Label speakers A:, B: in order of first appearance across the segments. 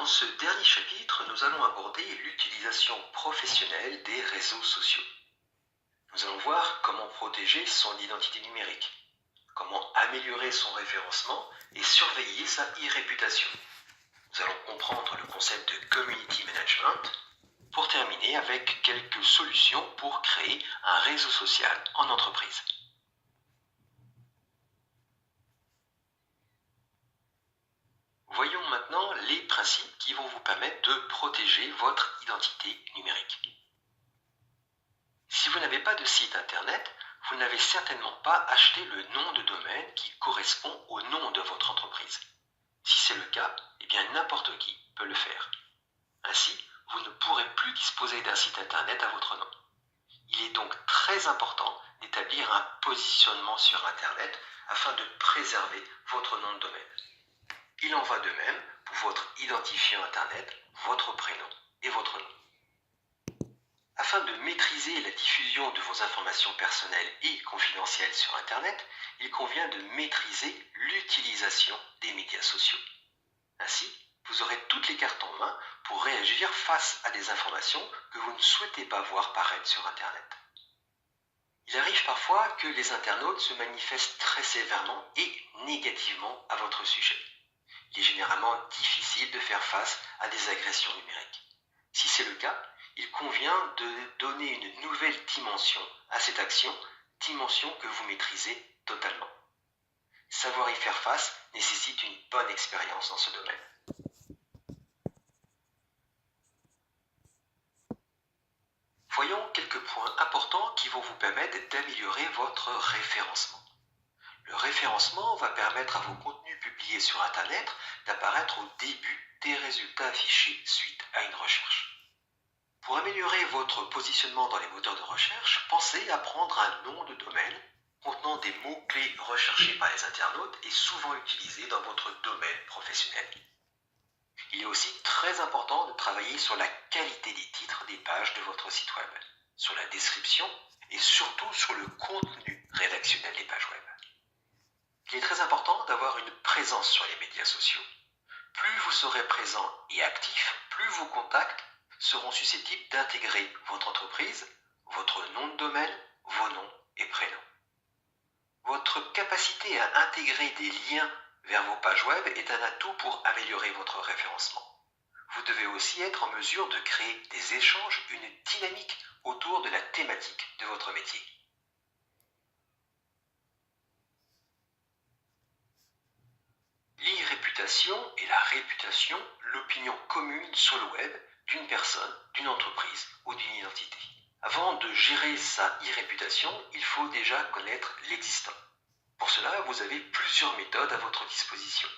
A: ce dernier chapitre, nous allons aborder l'utilisation professionnelle des réseaux sociaux. Nous allons voir comment protéger son identité numérique, comment améliorer son référencement et surveiller sa e-réputation. Nous allons comprendre le concept de community management pour terminer avec quelques solutions pour créer un réseau social en entreprise. Voyons maintenant les principes qui vont vous permettre de protéger votre identité numérique. Si vous n'avez pas de site internet, vous n'avez certainement pas acheté le nom de domaine qui correspond au nom de votre entreprise. Si c'est le cas, n'importe qui peut le faire. Ainsi, vous ne pourrez plus disposer d'un site internet à votre nom. Il est donc très important d'établir un positionnement sur internet afin de préserver votre nom de domaine. Il en va de même pour votre identifiant internet, votre prénom et votre nom. Afin de maîtriser la diffusion de vos informations personnelles et confidentielles sur internet, il convient de maîtriser l'utilisation des médias sociaux. Ainsi, vous aurez toutes les cartes en main pour réagir face à des informations que vous ne souhaitez pas voir paraître sur internet. Il arrive parfois que les internautes se manifestent très sévèrement et négativement à votre sujet. Il est généralement difficile de faire face à des agressions numériques. Si c'est le cas, il convient de donner une nouvelle dimension à cette action, dimension que vous maîtrisez totalement. Savoir y faire face nécessite une bonne expérience dans ce domaine. Voyons quelques points importants qui vont vous permettre d'améliorer votre référencement. Le référencement va permettre à vos contenus publiés sur Internet d'apparaître au début des résultats affichés suite à une recherche. Pour améliorer votre positionnement dans les moteurs de recherche, pensez à prendre un nom de domaine contenant des mots-clés recherchés par les internautes et souvent utilisés dans votre domaine professionnel. Il est aussi très important de travailler sur la qualité des titres des pages de votre site web, sur la description et surtout sur le contenu rédactionnel des pages web. Il est très important d'avoir une présence sur les médias sociaux. Plus vous serez présent et actif, plus vos contacts seront susceptibles d'intégrer votre entreprise, votre nom de domaine, vos noms et prénoms. Votre capacité à intégrer des liens vers vos pages web est un atout pour améliorer votre référencement. Vous devez aussi être en mesure de créer des échanges, une dynamique autour de la thématique de votre métier. L'e-réputation est la réputation, l'opinion commune sur le web d'une personne, d'une entreprise ou d'une identité. Avant de gérer sa e-réputation, il faut déjà connaître l'existant. Pour cela, vous avez plusieurs méthodes à votre disposition.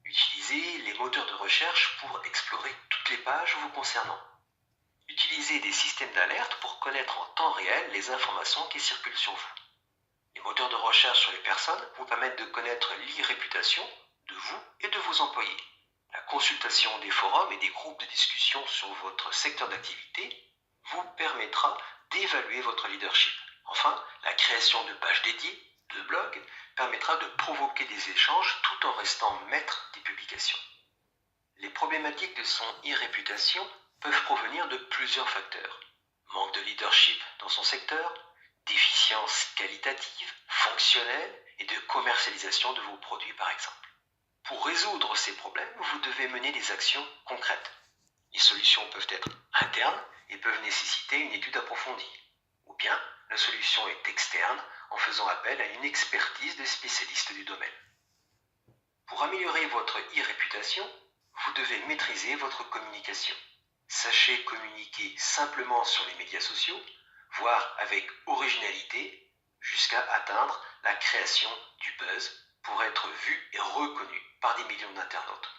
A: Utilisez les moteurs de recherche pour explorer toutes les pages vous concernant. Utilisez des systèmes d'alerte pour connaître en temps réel les informations qui circulent sur vous. Les moteurs de recherche sur les personnes vous permettent de connaître l'e-réputation de vous et de vos employés. La consultation des forums et des groupes de discussion sur votre secteur d'activité vous permettra d'évaluer votre leadership. Enfin, la création de pages dédiées, de blogs, permettra de provoquer des échanges tout en restant maître des publications. Les problématiques de son e-réputation peuvent provenir de plusieurs facteurs. Manque de leadership dans son secteur, déficience qualitative, fonctionnelle et de commercialisation de vos produits par exemple. Pour résoudre ces problèmes, vous devez mener des actions concrètes. Les solutions peuvent être internes et peuvent nécessiter une étude approfondie. Ou bien, la solution est externe en faisant appel à une expertise de spécialistes du domaine. Pour améliorer votre e-réputation, vous devez maîtriser votre communication. Sachez communiquer simplement sur les médias sociaux, voire avec originalité, jusqu'à atteindre la création du buzz pour être vu et reconnu par des millions d'internautes.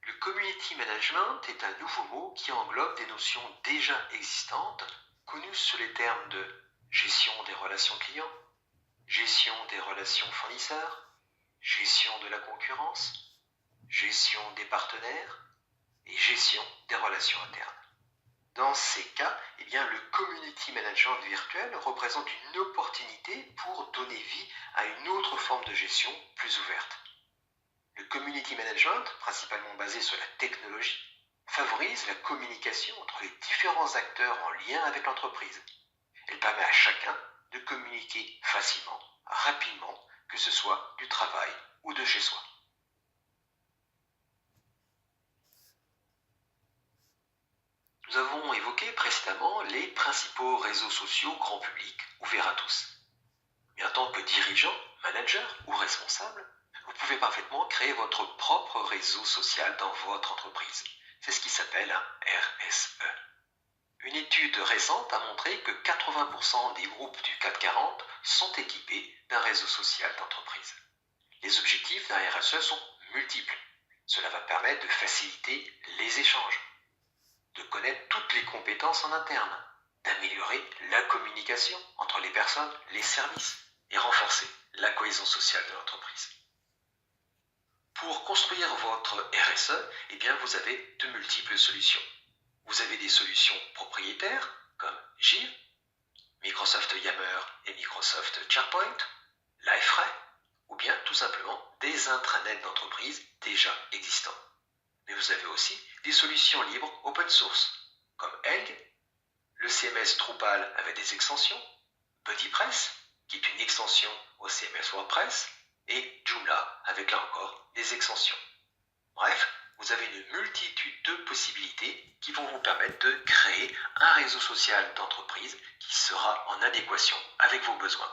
A: Le community management est un nouveau mot qui englobe des notions déjà existantes, connues sous les termes de gestion des relations clients, gestion des relations fournisseurs, gestion de la concurrence, gestion des partenaires et gestion des relations internes. Dans ces cas, le community management virtuel représente une opportunité pour donner vie à une autre forme de gestion plus ouverte. Le community management, principalement basé sur la technologie, favorise la communication entre les différents acteurs en lien avec l'entreprise. Elle permet à chacun de communiquer facilement, rapidement, que ce soit du travail ou de chez soi. Nous avons évoqué précédemment les principaux réseaux sociaux grand public ouverts à tous. Mais en tant que dirigeant, manager ou responsable, vous pouvez parfaitement créer votre propre réseau social dans votre entreprise. C'est ce qui s'appelle un RSE. Une étude récente a montré que 80% des groupes du CAC 40 sont équipés d'un réseau social d'entreprise. Les objectifs d'un RSE sont multiples. Cela va permettre de faciliter les échanges, de connaître toutes les compétences en interne, d'améliorer la communication entre les personnes, les services et renforcer la cohésion sociale de l'entreprise. Pour construire votre RSE, vous avez de multiples solutions. Vous avez des solutions propriétaires comme Jira, Microsoft Yammer et Microsoft SharePoint, Liferay, ou bien tout simplement des intranets d'entreprise déjà existants. Mais vous avez aussi des solutions libres open source, comme Helg, le CMS Drupal avec des extensions, BuddyPress, qui est une extension au CMS WordPress, et Joomla avec là encore des extensions. Bref, vous avez une multitude de possibilités qui vont vous permettre de créer un réseau social d'entreprise qui sera en adéquation avec vos besoins.